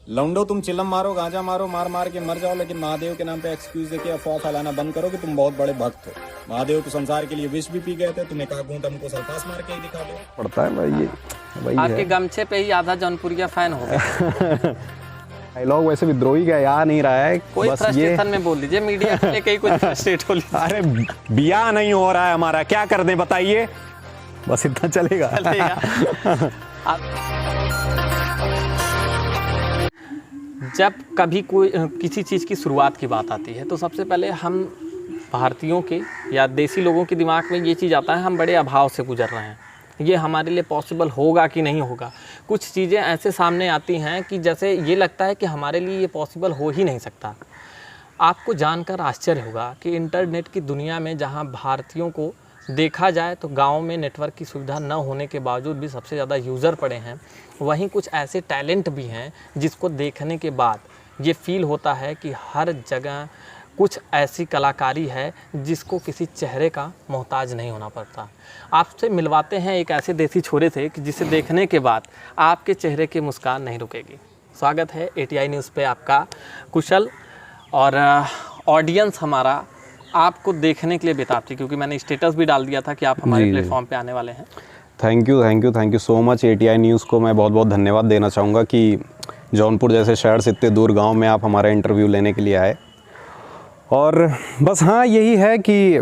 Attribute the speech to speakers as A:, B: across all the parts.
A: लौंडो तुम चिलम मारो, गांजा मारो, मार मार के मर जाओ, लेकिन महादेव के नाम पे एक्सक्यूज देके अफवाह फैलाना बंद करो कि तुम बहुत बड़े भक्त हो। महादेव तो संसार के लिए विष भी पी गए थे, तुम्हें कहा घूंट हमको सल्फास मार के ही दिखा दो।
B: पड़ता है भाई, ये भाई
C: आपके
B: है।
C: गमछे पे ही आधा जौनपुरिया फैन हो गया।
B: डायलॉग वैसे विद्रोही का याद नहीं रहा है,
C: कोई
B: बस ये
C: फ्रस्ट्रेशन में बोल लीजिए, मीडिया के लेके ही कुछ फ्रस्ट्रेट हो लीजिए।
B: अरे बिया नहीं हो रहा है हमारा, क्या कर दें बताइए, बस इतना चलेगा।
C: जब कभी कोई किसी चीज़ की शुरुआत की बात आती है तो सबसे पहले हम भारतीयों के या देसी लोगों के दिमाग में ये चीज़ आता है, हम बड़े अभाव से गुजर रहे हैं, ये हमारे लिए पॉसिबल होगा कि नहीं होगा। कुछ चीज़ें ऐसे सामने आती हैं कि जैसे ये लगता है कि हमारे लिए ये पॉसिबल हो ही नहीं सकता। आपको जानकर आश्चर्य होगा कि इंटरनेट की दुनिया में जहाँ भारतीयों को देखा जाए तो गाँव में नेटवर्क की सुविधा न होने के बावजूद भी सबसे ज़्यादा यूज़र पड़े हैं, वहीं कुछ ऐसे टैलेंट भी हैं जिसको देखने के बाद ये फील होता है कि हर जगह कुछ ऐसी कलाकारी है जिसको किसी चेहरे का मोहताज नहीं होना पड़ता। आपसे मिलवाते हैं एक ऐसे देसी छोरे से कि जिसे देखने के बाद आपके चेहरे की मुस्कान नहीं रुकेगी। स्वागत है ATI न्यूज़ पे आपका कुशल, और ऑडियंस हमारा आपको देखने के लिए बेताब थी क्योंकि मैंने स्टेटस भी डाल दिया था कि आप हमारे प्लेटफॉर्म पे आने वाले हैं।
B: Thank you so much. ATI news को मैं बहुत बहुत धन्यवाद देना चाहूँगा कि जौनपुर जैसे शहर से इतने दूर गांव में आप हमारा इंटरव्यू लेने के लिए आए। और बस हाँ, यही है कि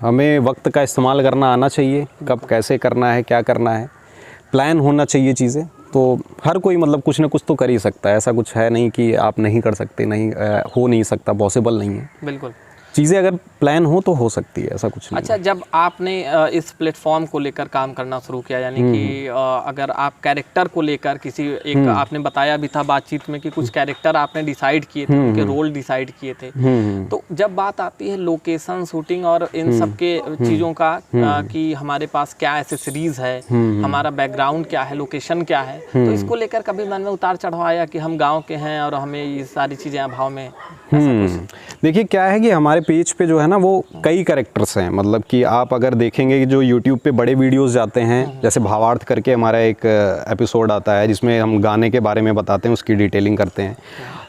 B: हमें वक्त का इस्तेमाल करना आना चाहिए, कब कैसे करना है, क्या करना है, प्लान होना चाहिए चीज़ें। तो हर कोई मतलब कुछ ना कुछ तो कर ही सकता है, ऐसा कुछ है नहीं कि आप नहीं कर सकते, नहीं हो नहीं सकता, पॉसिबल नहीं है।
C: बिल्कुल,
B: चीज़ें अगर प्लान हो तो हो सकती है, ऐसा कुछ नहीं।
C: अच्छा, जब आपने इस प्लेटफॉर्म को लेकर काम करना शुरू किया, यानी कि अगर आप कैरेक्टर को लेकर किसी एक आपने बताया भी था बातचीत में कि कुछ कैरेक्टर आपने डिसाइड किए थे, उनके रोल डिसाइड किए थे, तो जब बात आती है लोकेशन, शूटिंग और इन सब के चीज़ों का कि हमारे पास क्या एसेसरीज है, हमारा बैकग्राउंड क्या है, लोकेशन क्या है, तो इसको लेकर कभी मन में उतार चढ़ाव आया कि हम गाँव के हैं और हमें ये सारी चीज़ें अभाव में?
B: देखिए क्या है कि हमारे पेज पे जो है ना वो कई कैरेक्टर्स हैं, मतलब कि आप अगर देखेंगे कि जो YouTube पे बड़े वीडियोस जाते हैं, जैसे भावार्थ करके हमारा एक एपिसोड आता है जिसमें हम गाने के बारे में बताते हैं, उसकी डिटेलिंग करते हैं।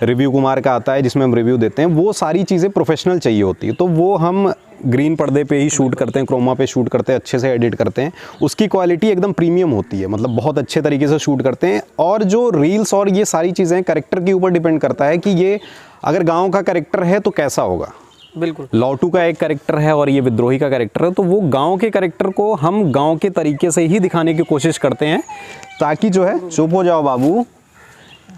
B: रिव्यू कुमार का आता है जिसमें हम रिव्यू देते हैं। वो सारी चीज़ें प्रोफेशनल चाहिए होती है, तो वो हम ग्रीन पर्दे पे ही शूट करते हैं, क्रोमा पे शूट करते हैं, अच्छे से एडिट करते हैं, उसकी क्वालिटी एकदम प्रीमियम होती है, मतलब बहुत अच्छे तरीके से शूट करते हैं। और जो रील्स और ये सारी चीज़ें कैरेक्टर के ऊपर डिपेंड करता है कि ये अगर गाँव का कैरेक्टर है तो कैसा होगा।
C: बिल्कुल,
B: लौटू का एक कैरेक्टर है और ये विद्रोही का कैरेक्टर है, तो वो गांव के कैरेक्टर को हम गांव के तरीके से ही दिखाने की कोशिश करते हैं, ताकि जो है, चुप हो जाओ बाबू,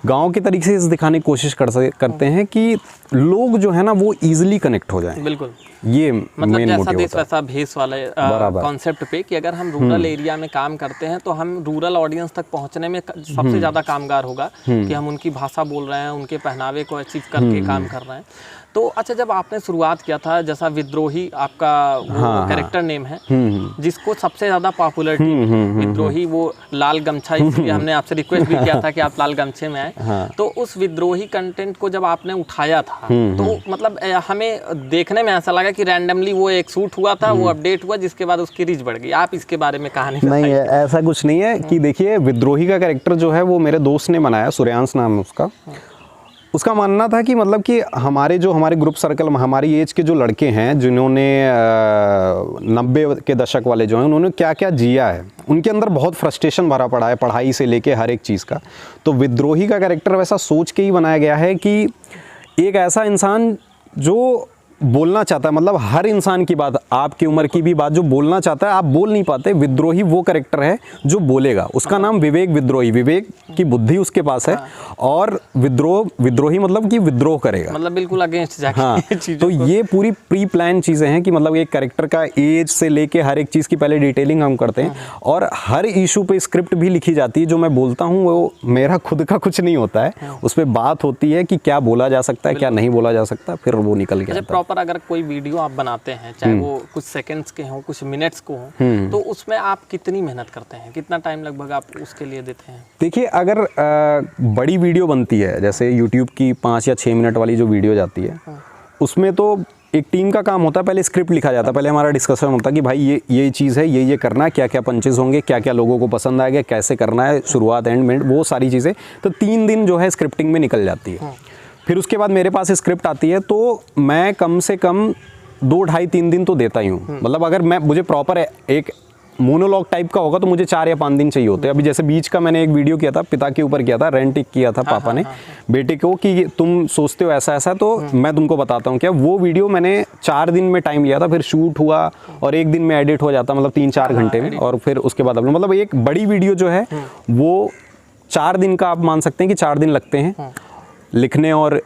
B: गांव के तरीके से दिखाने की कोशिश करते हैं कि लोग जो है ना वो इजीली कनेक्ट हो जाएं।
C: बिल्कुल,
B: ये
C: मतलब
B: मेन
C: जैसा
B: मोटिव
C: देश
B: होता है।
C: वैसा भेष वाले कॉन्सेप्ट पे कि अगर हम रूरल एरिया में काम करते हैं तो हम रूरल ऑडियंस तक पहुंचने में सबसे ज़्यादा कामगार होगा कि हम उनकी भाषा बोल रहे हैं, उनके पहनावे को अचीव करके काम कर रहे हैं। तो अच्छा, जब आपने शुरुआत किया था, जैसा विद्रोही आपका वो कैरेक्टर नेम है जिसको सबसे ज़्यादा पॉपुलरिटी विद्रोही, वो लाल गमछा, इसलिए हमने आपसे रिक्वेस्ट भी किया था कि आप लाल गमछे में आए। तो उस विद्रोही कंटेंट को जब आपने उठाया था तो मतलब हमें देखने में ऐसा लगा कि रैंडमली वो एक शूट हुआ था, वो अपडेट हुआ, जिसके बाद उसकी रीच बढ़ गई। आप इसके बारे में कहानी
B: नहीं है, ऐसा कुछ नहीं है। कि देखिए विद्रोही का कैरेक्टर जो है वो मेरे दोस्त ने बनाया, सूर्यांश नाम है उसका। उसका मानना था कि मतलब कि हमारे ग्रुप सर्कल में हमारी एज के जो लड़के हैं जिन्होंने 90 के दशक वाले जो हैं, उन्होंने क्या क्या जिया है, उनके अंदर बहुत फ्रस्ट्रेशन भरा पड़ा है, पढ़ाई से लेके हर एक चीज़ का। तो विद्रोही का कैरेक्टर वैसा सोच के ही बनाया गया है कि एक ऐसा इंसान जो बोलना चाहता है, मतलब हर इंसान की बात, आपकी उम्र की भी बात जो बोलना चाहता है, आप बोल नहीं पाते, विद्रोही वो कैरेक्टर है जो बोलेगा। उसका नाम विवेक विद्रोही, विवेक की बुद्धि उसके पास है, और विद्रोही मतलब कि विद्रोह करेगा, मतलब
C: बिल्कुल अगेंस्ट जाके।
B: हाँ, तो ये पूरी प्री प्लान चीज़ें हैं कि मतलब एक कैरेक्टर का एज से लेके हर एक चीज़ की पहले डिटेलिंग हम करते हैं, और हर इशू पे स्क्रिप्ट भी लिखी जाती है। जो मैं बोलता हूँ वो मेरा खुद का कुछ नहीं होता है, उस पर बात होती है कि क्या बोला जा सकता है, क्या नहीं बोला जा सकता, फिर वो निकल के आता है।
C: पर अगर कोई वीडियो आप बनाते हैं, चाहे वो कुछ सेकंड्स के हों, कुछ मिनट्स को हों, तो उसमें आप कितनी मेहनत करते हैं, कितना टाइम लगभग आप उसके लिए देते हैं?
B: देखिए अगर बड़ी वीडियो बनती है, जैसे YouTube की 5 या 6 मिनट वाली जो वीडियो जाती है, उसमें तो एक टीम का काम होता है, पहले स्क्रिप्ट लिखा जाता है, पहले हमारा डिस्कशन होता है कि भाई ये चीज़ है, ये करना है, क्या क्या पंचेस होंगे, क्या क्या लोगों को पसंद आएगा, कैसे करना है, शुरुआत एंड में, वो सारी चीज़ें। तो 3 दिन जो है स्क्रिप्टिंग में निकल जाती है। फिर उसके बाद मेरे पास स्क्रिप्ट आती है, तो मैं कम से कम 2 ढाई 3 दिन तो देता ही हूँ। मतलब अगर मुझे प्रॉपर एक मोनोलॉग टाइप का होगा तो मुझे 4 या 5 दिन चाहिए होते हैं। अभी जैसे बीच का मैंने एक वीडियो किया था, पिता के ऊपर किया था, रेंटिक किया था पापा ने बेटे को कि तुम सोचते हो ऐसा ऐसा, तो मैं तुमको बताता हूँ क्या। वो वीडियो मैंने 4 दिन में टाइम लिया था, फिर शूट हुआ और 1 दिन में एडिट हो जाता, मतलब 3-4 घंटे में, और फिर उसके बाद अपलोड। मतलब एक बड़ी वीडियो जो है वो 4 दिन का आप मान सकते हैं कि 4 दिन लगते हैं लिखने और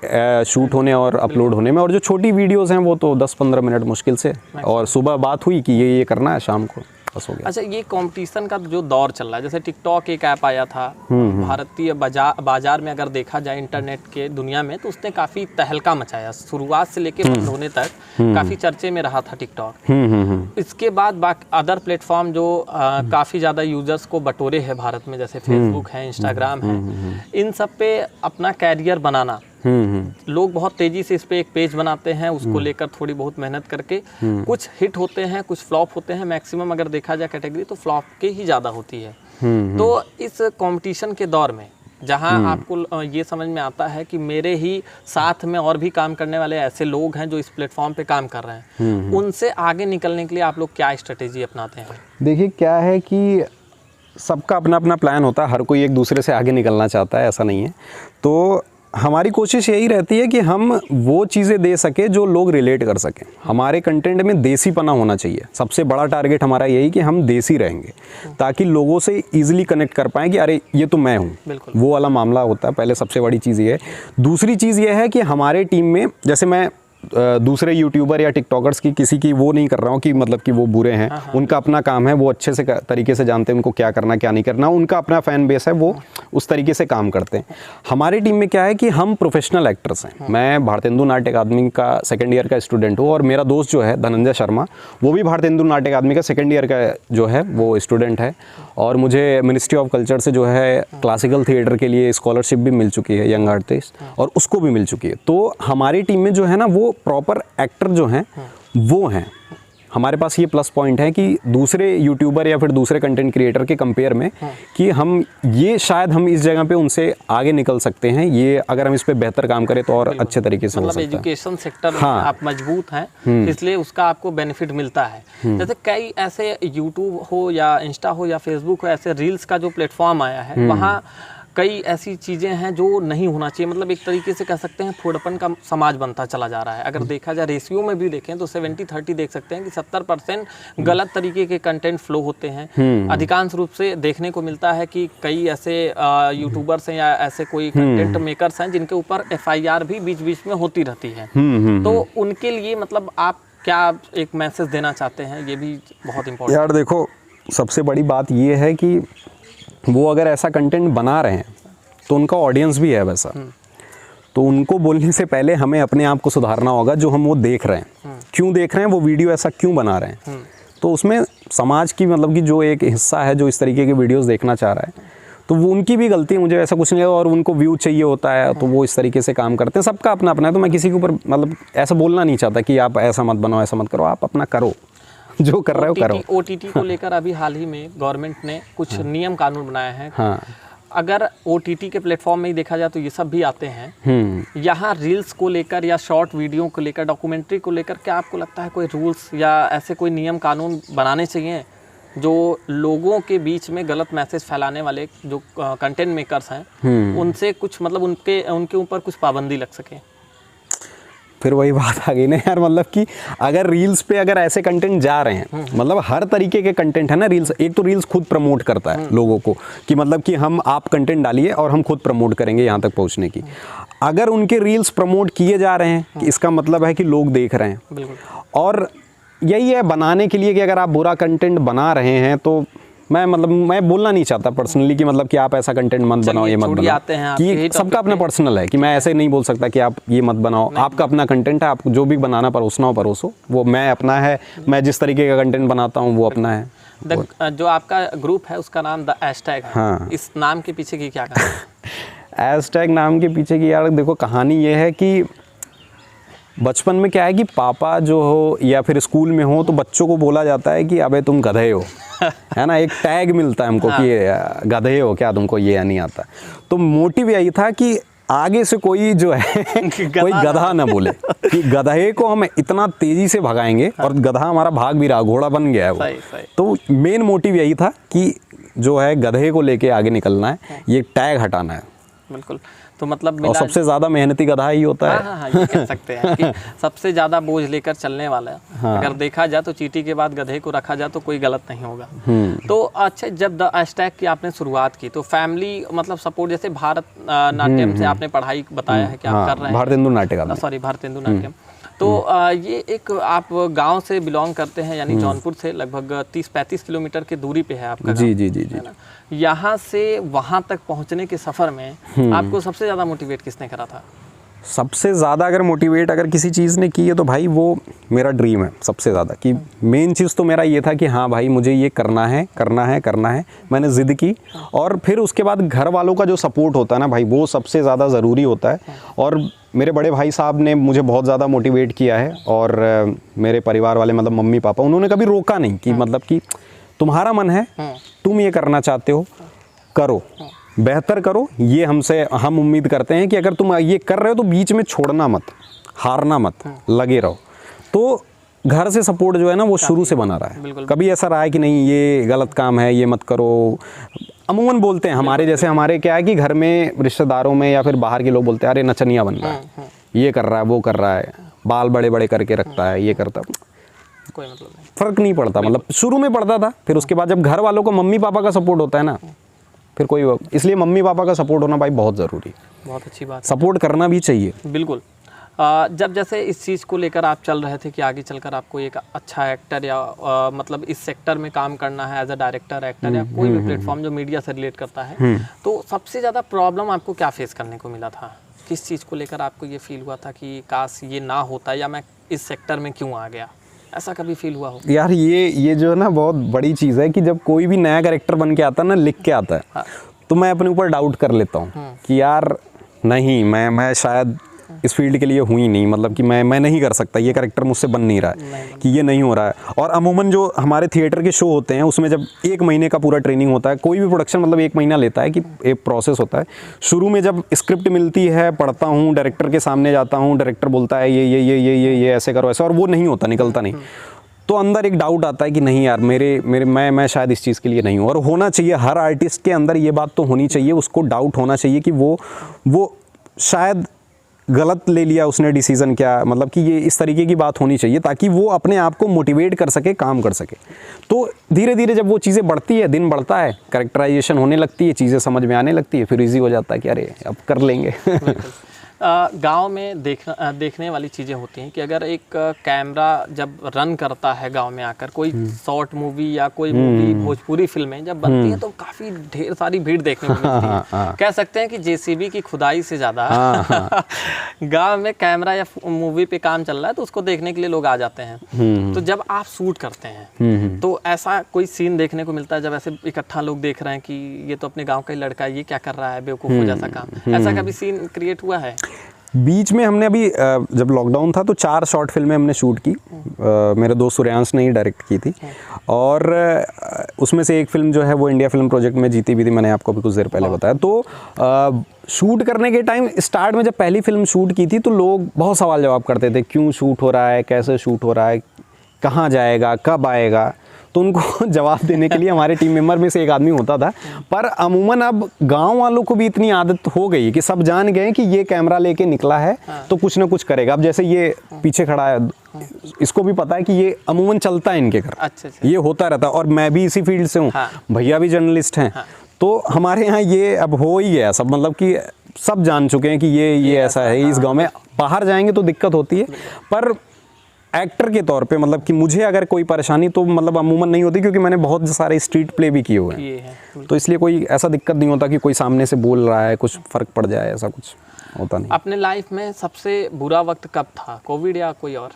B: शूट होने और अपलोड होने में। और जो छोटी वीडियोस हैं वो तो 10-15 मिनट मुश्किल से, और सुबह बात हुई कि ये करना है, शाम को बस हो गया।
C: अच्छा, ये कंपटीशन का जो दौर चल रहा है, जैसे टिकटॉक एक ऐप आया था भारतीय बाजार में, अगर देखा जाए इंटरनेट के दुनिया में, तो उसने काफ़ी तहलका मचाया। शुरुआत से लेकर बंद होने तक काफ़ी चर्चे में रहा था टिकटॉक। इसके बाद अदर प्लेटफॉर्म जो काफ़ी ज़्यादा यूजर्स को बटोरे हैं भारत में, जैसे फेसबुक है, इंस्टाग्राम है, इन सब पे अपना कैरियर बनाना, लोग बहुत तेजी से इस पे एक पेज बनाते हैं, उसको लेकर थोड़ी बहुत मेहनत करके कुछ हिट होते हैं, कुछ फ्लॉप होते हैं। मैक्सिमम अगर देखा जाए कैटेगरी तो फ्लॉप के ही ज़्यादा होती है। तो इस कंपटीशन के दौर में जहां आपको ये समझ में आता है कि मेरे ही साथ में और भी काम करने वाले ऐसे लोग हैं जो इस प्लेटफॉर्म पे काम कर रहे हैं, उनसे आगे निकलने के लिए आप लोग क्या स्ट्रेटेजी अपनाते हैं?
B: देखिए क्या है कि सबका अपना अपना प्लान होता है, हर कोई एक दूसरे से आगे निकलना चाहता है, ऐसा नहीं है। तो हमारी कोशिश यही रहती है कि हम वो चीज़ें दे सके जो लोग रिलेट कर सकें। हमारे कंटेंट में देसीपना होना चाहिए। सबसे बड़ा टारगेट हमारा यही कि हम देसी रहेंगे, ताकि लोगों से इजीली कनेक्ट कर पाएँ कि अरे ये तो मैं हूँ, वो वाला मामला होता है। पहले सबसे बड़ी चीज़ ये है। दूसरी चीज़ ये है कि हमारे टीम में, जैसे मैं दूसरे यूट्यूबर या टिकटॉकर्स की किसी की वो नहीं कर रहा हूँ कि मतलब कि वो बुरे हैं, उनका अपना काम है, वो अच्छे से तरीके से जानते हैं उनको क्या करना क्या नहीं करना, उनका अपना फ़ैन बेस है, वो उस तरीके से काम करते हैं। हमारी टीम में क्या है कि हम प्रोफेशनल एक्टर्स हैं। मैं भारतेंदु नाट्य अकादमी का 2nd ईयर का स्टूडेंट हूँ, और मेरा दोस्त जो है धनंजय शर्मा, वो भी भारतेंदु नाट्य अकादमी का 2nd ईयर का जो है वो स्टूडेंट है। और मुझे मिनिस्ट्री ऑफ कल्चर से जो है क्लासिकल थिएटर के लिए स्कॉलरशिप भी मिल चुकी है, यंग आर्टिस्ट, और उसको भी मिल चुकी है। तो हमारी टीम में जो है ना, वो प्रॉपर एक्टर जो हैं वो हैं। हमारे पास ये प्लस पॉइंट है कि दूसरे यूट्यूबर या फिर दूसरे कंटेंट क्रिएटर के कंपेयर में, कि हम ये शायद हम इस जगह पे उनसे आगे निकल सकते हैं। ये अगर हम इस पे बेहतर काम करें तो और अच्छे तरीके से हो सकता है।
C: मतलब एजुकेशन सेक्टर में आप मजबूत हैं, इसलिए उसका आपको बेनिफिट मिलता है। जैसे कई ऐसे यूट्यूब हो या इंस्टा हो या फेसबुक हो, ऐसे रील्स का जो प्लेटफॉर्म आया है, वहाँ कई ऐसी चीज़ें हैं जो नहीं होना चाहिए। मतलब एक तरीके से कह सकते हैं थोड़पन का समाज बनता चला जा रहा है। अगर देखा जाए रेशियो में भी देखें तो 70-30 देख सकते हैं कि 70% गलत तरीके के कंटेंट फ्लो होते हैं। अधिकांश रूप से देखने को मिलता है कि कई ऐसे यूट्यूबर्स हैं या ऐसे कोई कंटेंट मेकर्स हैं जिनके ऊपर FIR भी बीच बीच में होती रहती है। तो उनके लिए मतलब आप क्या एक मैसेज देना चाहते हैं? ये भी बहुत इम्पोर्टेंट।
B: यार देखो, सबसे बड़ी बात ये है कि वो अगर ऐसा कंटेंट बना रहे हैं तो उनका ऑडियंस भी है वैसा, तो उनको बोलने से पहले हमें अपने आप को सुधारना होगा। जो हम वो देख रहे हैं, क्यों देख रहे हैं, वो वीडियो ऐसा क्यों बना रहे हैं, तो उसमें समाज की मतलब कि जो एक हिस्सा है जो इस तरीके के वीडियोस देखना चाह रहा है, तो वो उनकी भी गलती है, मुझे ऐसा कुछ नहीं है। और उनको व्यू चाहिए होता है तो वो इस तरीके से काम करते हैं। सबका अपना अपना है, तो मैं किसी के ऊपर मतलब ऐसा बोलना नहीं चाहता कि आप ऐसा मत बनाओ, ऐसा मत करो। आप अपना करो, जो कर रहे हो करो।
C: OTT को लेकर अभी हाल ही में गवर्नमेंट ने कुछ नियम कानून बनाए हैं।
B: हाँ,
C: अगर OTT के प्लेटफॉर्म में ही देखा जाए तो ये सब भी आते हैं। यहाँ रील्स को लेकर या शॉर्ट वीडियो को लेकर, डॉक्यूमेंट्री को लेकर, क्या आपको लगता है कोई रूल्स या ऐसे कोई नियम कानून बनाने चाहिए जो लोगों के बीच में गलत मैसेज फैलाने वाले जो कंटेंट मेकर्स हैं उनसे कुछ मतलब उनके ऊपर कुछ पाबंदी लग सके?
B: फिर वही बात आ गई ना यार, मतलब कि अगर रील्स पे अगर ऐसे कंटेंट जा रहे हैं, मतलब हर तरीके के कंटेंट है ना रील्स। एक तो रील्स खुद प्रमोट करता है लोगों को कि मतलब कि आप कंटेंट डालिए और हम खुद प्रमोट करेंगे यहाँ तक पहुँचने की। अगर उनके रील्स प्रमोट किए जा रहे हैं कि इसका मतलब है कि लोग देख रहे हैं। और यही है बनाने के लिए कि अगर आप बुरा कंटेंट बना रहे हैं तो मैं बोलना नहीं चाहता पर्सनली कि मतलब कि आप ऐसा कंटेंट मत बनाओ, ये मत बनाओ, कि सबका अपना पर्सनल है कि मैं ऐसे नहीं बोल सकता कि आप ये मत बनाओ। आपका अपना कंटेंट है, आप जो भी बनाना परोसना हो परोसो, वो मैं अपना है। मैं जिस तरीके का कंटेंट बनाता हूँ वो अपना है।
C: जो आपका ग्रुप है उसका नाम द हैशटैग है।
B: हाँ।
C: इस नाम के पीछे की क्या कहानी?
B: हैशटैग नाम के पीछे की यार देखो कहानी ये है कि बचपन में क्या है कि पापा जो हो या फिर स्कूल में हो तो बच्चों को बोला जाता है कि अबे तुम गधे हो, है ना, एक टैग मिलता है हमको कि गधे हो क्या, तुमको ये नहीं आता। तो मोटिव यही था कि आगे से कोई जो है कोई गधा ना बोले, कि गधे को हम इतना तेजी से भगाएंगे, और गधा हमारा भाग भी रहा, घोड़ा बन गया है वो।
C: सही।
B: तो मेन मोटिव यही था कि जो है गधे को लेके आगे निकलना है, ये टैग हटाना है।
C: बिल्कुल। तो मतलब
B: और सबसे ज्यादा मेहनती गधा ही होता है।
C: हाँ, ये कह सकते हैं कि सबसे ज्यादा बोझ लेकर चलने वाला है।
B: हाँ।
C: अगर देखा जाए तो चींटी के बाद गधे को रखा जाए तो कोई गलत नहीं होगा। तो अच्छा, जब द हैशटैग की आपने शुरुआत की तो फैमिली मतलब सपोर्ट, जैसे भारत नाट्यम से आपने पढ़ाई बताया है कि आप कर रहे हैं,
B: भारतेंदु नाट्यम,
C: सॉरी भारतेंदु नाट्यम। तो ये एक आप गांव से बिलोंग करते हैं, यानी जौनपुर से लगभग 30-35 किलोमीटर की दूरी पे है आपका
B: जी
C: गाँव,
B: जी जी जी।
C: है ना? यहाँ से वहाँ तक पहुँचने के सफ़र में आपको सबसे ज़्यादा मोटिवेट किसने करा था?
B: सबसे ज़्यादा अगर मोटिवेट अगर किसी चीज़ ने की है तो भाई वो मेरा ड्रीम है सबसे ज़्यादा, कि मेन चीज़ तो मेरा ये था कि हाँ भाई मुझे ये करना है करना है करना है। मैंने ज़िद की, और फिर उसके बाद घर वालों का जो सपोर्ट होता है ना भाई, वो सबसे ज़्यादा ज़रूरी होता है। और मेरे बड़े भाई साहब ने मुझे बहुत ज़्यादा मोटिवेट किया है, और मेरे परिवार वाले मतलब मम्मी पापा, उन्होंने कभी रोका नहीं कि मतलब कि तुम्हारा मन है, तुम ये करना चाहते हो करो, बेहतर करो। ये हम उम्मीद करते हैं कि अगर तुम ये कर रहे हो तो बीच में छोड़ना मत, हारना मत, लगे रहो। तो घर से सपोर्ट जो है ना वो शुरू से बना रहा है। कभी ऐसा रहा है कि नहीं ये गलत काम है, ये मत करो। अमूमन बोलते हैं हमारे, जैसे हमारे क्या है कि घर में रिश्तेदारों में या फिर बाहर के लोग बोलते हैं अरे नचनिया बन रहा है, ये कर रहा है, वो कर रहा है, बाल बड़े बड़े करके रखता है, ये करता है।
C: कोई मतलब नहीं,
B: फ़र्क नहीं पड़ता। मतलब शुरू में पड़ता था, फिर उसके बाद जब घर वालों को मम्मी पापा का सपोर्ट होता है ना, फिर कोई, इसलिए मम्मी पापा का सपोर्ट होना भाई बहुत ज़रूरी है।
C: बहुत अच्छी बात है।
B: सपोर्ट करना भी चाहिए।
C: बिल्कुल। जब जैसे इस चीज़ को लेकर आप चल रहे थे कि आगे चलकर आपको एक अच्छा एक्टर या मतलब इस सेक्टर में काम करना है, एज अ डायरेक्टर, एक्टर या कोई भी प्लेटफॉर्म जो मीडिया से रिलेट करता है, तो सबसे ज़्यादा प्रॉब्लम आपको क्या फेस करने को मिला था? किस चीज़ को लेकर आपको ये फील हुआ था कि काश ये ना होता, या मैं इस सेक्टर में क्यों आ गया? ऐसा कभी फील हुआ हो?
B: यार ये जो है ना बहुत बड़ी चीज़ है कि जब कोई भी नया कैरेक्टर बन के आता है ना, लिख के आता है,
C: हाँ।
B: तो मैं अपने ऊपर डाउट कर लेता हूँ कि यार नहीं, मैं शायद इस फील्ड के लिए हुई ही नहीं, मतलब कि मैं नहीं कर सकता, ये कैरेक्टर मुझसे बन नहीं रहा है, कि ये नहीं हो रहा है। और अमूमन जो हमारे थिएटर के शो होते हैं उसमें जब 1 महीने का पूरा ट्रेनिंग होता है, कोई भी प्रोडक्शन मतलब 1 महीना लेता है, कि एक प्रोसेस होता है। शुरू में जब स्क्रिप्ट मिलती है, पढ़ता हूँ, डायरेक्टर के सामने जाता हूँ, डायरेक्टर बोलता है ये ऐसे करो ऐसे, और वो नहीं होता, निकलता नहीं, तो अंदर एक डाउट आता है कि नहीं यार मैं शायद इस चीज़ के लिए नहीं हूँ। और होना चाहिए, हर आर्टिस्ट के अंदर ये बात तो होनी चाहिए, उसको डाउट होना चाहिए कि वो शायद गलत ले लिया उसने डिसीज़न, क्या मतलब कि ये इस तरीके की बात होनी चाहिए, ताकि वो अपने आप को मोटिवेट कर सके, काम कर सके। तो धीरे धीरे जब वो चीज़ें बढ़ती है, दिन बढ़ता है, कैरेक्टराइजेशन होने लगती है, चीज़ें समझ में आने लगती है, फिर ईजी हो जाता है कि अरे अब कर लेंगे।
C: गांव में देखने वाली चीज़ें होती हैं कि अगर एक कैमरा जब रन करता है गांव में आकर, कोई शॉर्ट मूवी या कोई मूवी, भोजपुरी फिल्में जब बनती हैं तो काफ़ी ढेर सारी भीड़ देखने को मिलती है। कह सकते हैं कि जेसीबी की खुदाई से ज़्यादा गांव में कैमरा या मूवी पे काम चल रहा है तो उसको देखने के लिए लोग आ जाते हैं। तो जब आप शूट करते हैं तो ऐसा कोई सीन देखने को मिलता है जब ऐसे इकट्ठा लोग देख रहे हैं कि ये तो अपने गाँव का ही लड़का है, ये क्या कर रहा है, बेवकूफ़ जैसा काम, ऐसा कभी सीन क्रिएट हुआ है?
B: बीच में हमने अभी जब लॉकडाउन था तो 4 शॉर्ट फिल्में हमने शूट की, मेरे दोस्त सूर्यांश ने ही डायरेक्ट की थी, और उसमें से एक फिल्म जो है वो इंडिया फिल्म प्रोजेक्ट में जीती भी थी, मैंने आपको भी कुछ देर पहले बताया। तो शूट करने के टाइम स्टार्ट में जब पहली फिल्म शूट की थी तो लोग बहुत सवाल जवाब करते थे, क्यों शूट हो रहा है, कैसे शूट हो रहा है, कहाँ जाएगा, कब आएगा। तो उनको जवाब देने के लिए हमारे टीम मेंबर में से एक आदमी होता था। पर अमूमन अब गांव वालों को भी इतनी आदत हो गई कि सब जान गए कि ये कैमरा लेके निकला है तो कुछ ना कुछ करेगा। अब जैसे ये पीछे खड़ा है, इसको भी पता है कि ये अमूमन चलता है इनके घर,
C: अच्छा।
B: ये होता रहता है, और मैं भी इसी फील्ड से हूँ, भैया भी जर्नलिस्ट हैं, तो हमारे यहाँ ये अब हो ही गया सब, मतलब कि सब जान चुके हैं कि ये ऐसा है इस गाँव में। बाहर जाएंगे तो दिक्कत होती है, पर एक्टर के तौर पे मतलब कि मुझे अगर कोई परेशानी तो मतलब अमूमन नहीं होती, क्योंकि मैंने बहुत सारे स्ट्रीट प्ले भी किए हुए हैं, तो इसलिए कोई ऐसा दिक्कत नहीं होता कि कोई सामने से बोल रहा है कुछ फ़र्क पड़ जाए, ऐसा कुछ होता नहीं।
C: अपने लाइफ में सबसे बुरा वक्त कब था, कोविड या कोई और?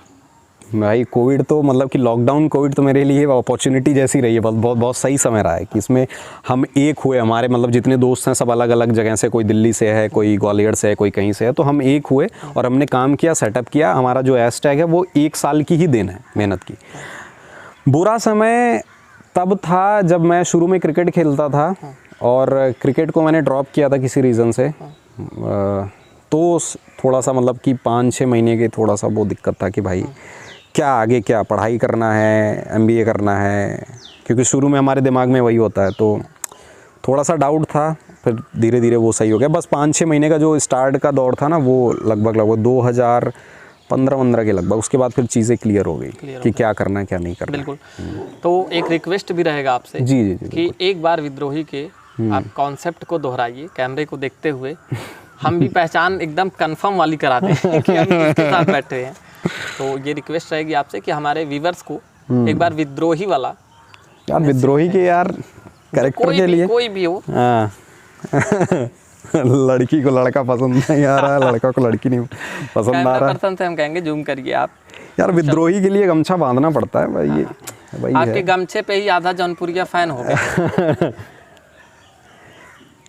B: भाई कोविड तो मतलब कि लॉकडाउन कोविड तो मेरे लिए अपॉर्चुनिटी जैसी रही है। बहुत बहुत सही समय रहा है कि इसमें हम एक हुए, हमारे मतलब जितने दोस्त हैं सब अलग अलग जगह से, कोई दिल्ली से है, कोई ग्वालियर से है, कोई कहीं से है, तो हम एक हुए और हमने काम किया, सेटअप किया। हमारा जो हैशटैग है वो 1 साल की ही देन है मेहनत की। बुरा समय तब था जब मैं शुरू में क्रिकेट खेलता था और क्रिकेट को मैंने ड्रॉप किया था किसी रीज़न से। तो थोड़ा सा मतलब कि 5-6 महीने के थोड़ा सा वो दिक्कत था कि भाई क्या आगे, क्या पढ़ाई करना है, MBA करना है, क्योंकि शुरू में हमारे दिमाग में वही होता है। तो थोड़ा सा डाउट था, फिर धीरे धीरे वो सही हो गया। बस 5-6 महीने का जो स्टार्ट का दौर था ना, वो लगभग 2015-15 के लगभग, उसके बाद फिर चीज़ें क्लियर हो गई कि क्या करना है क्या नहीं करना।
C: बिल्कुल। तो एक रिक्वेस्ट भी रहेगा आपसे
B: जी जी जी
C: कि एक बार विद्रोही के आप कॉन्सेप्ट को दोहराइए कैमरे को देखते हुए, हम भी पहचान एकदम कंफर्म वाली कराते हैं कि हम किसके साथ बैठे हैं। तो ये रिक्वेस्ट रहेगी आपसे कि हमारे व्यूअर्स को एक बार विद्रोही वाला,
B: यार विद्रोही के यार कैरेक्टर के लिए
C: कोई भी हो,
B: हाँ लड़की को लड़का पसंद नहीं आ रहा है, लड़का को लड़की नहीं पसंद आ रहा है,
C: पर्सन से हम कहेंगे जूम करिए आप।
B: यार विद्रोही के लिए गमछा बांधना पड़ता है भाई। ये भाई
C: आपके गमछे पे ही आधा जौनपुरिया फैन हो गया।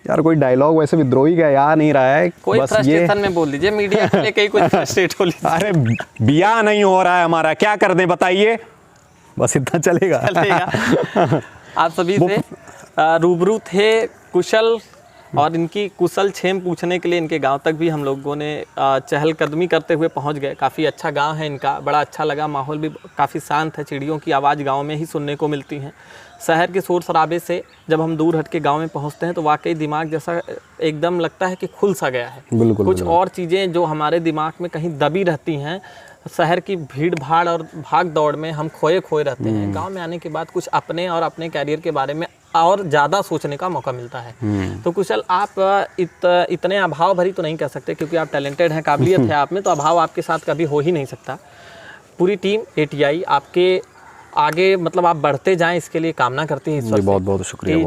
B: यार कोई डायलॉग वैसे विद्रोही का याद नहीं रहा है,
C: कोई
B: बस
C: फ्रस्ट्रेशन में बोल दीजिए, मीडिया के लिए कहीं कुछ फ्रस्ट्रेट हो लीजिए।
B: अरे बिया नहीं हो रहा है हमारा, क्या कर दें बताइए, बस इतना चलेगा।
C: आप सभी से रूबरू थे कुशल, और इनकी कुशल छेम पूछने के लिए इनके गांव तक भी हम लोगों ने चहलकदमी करते हुए पहुंच गए। काफ़ी अच्छा गांव है इनका, बड़ा अच्छा लगा, माहौल भी काफ़ी शांत है, चिड़ियों की आवाज़ गांव में ही सुनने को मिलती है। शहर के शोर शराबे से जब हम दूर हट के गाँव में पहुँचते हैं तो वाकई दिमाग जैसा एकदम लगता है कि खुल सा गया है।
B: बिल्कुल,
C: कुछ और चीज़ें जो हमारे दिमाग में कहीं दबी रहती हैं, शहर की भीड़ भाड़ और भाग दौड़ में हम खोए रहते हैं, गांव में आने के बाद कुछ अपने और अपने कैरियर के बारे में और ज़्यादा सोचने का मौका मिलता है। तो कुशल, आप इतने अभाव भरी तो नहीं कह सकते क्योंकि आप टैलेंटेड हैं, काबिलियत है आप में, तो अभाव आपके साथ कभी हो ही नहीं सकता। पूरी टीम ATI आपके आगे मतलब आप बढ़ते जाएं, इसके लिए कामना करती है ईश्वर से।
B: बहुत बहुत शुक्रिया।
C: कि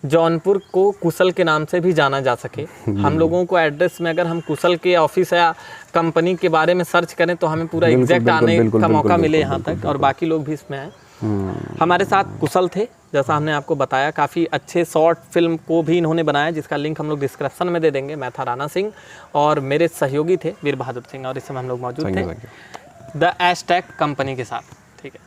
C: जौनपुर को कुशल के नाम से भी जाना जा सके। हम लोगों को एड्रेस में अगर हम कुशल के ऑफिस या कंपनी के बारे में सर्च करें तो हमें पूरा एग्जैक्ट आने का मौका मिले यहाँ तक, और बाकी लोग भी इसमें आए। हमारे साथ कुशल थे, जैसा हमने आपको बताया, काफ़ी अच्छे शॉर्ट फिल्म को भी इन्होंने बनाया जिसका लिंक हम लोग डिस्क्रिप्शन में दे देंगे। मैं था राणा सिंह और मेरे सहयोगी थे वीर बहादुर सिंह, और इस समय हम लोग मौजूद थे द हैशटैग कंपनी के साथ। ठीक है।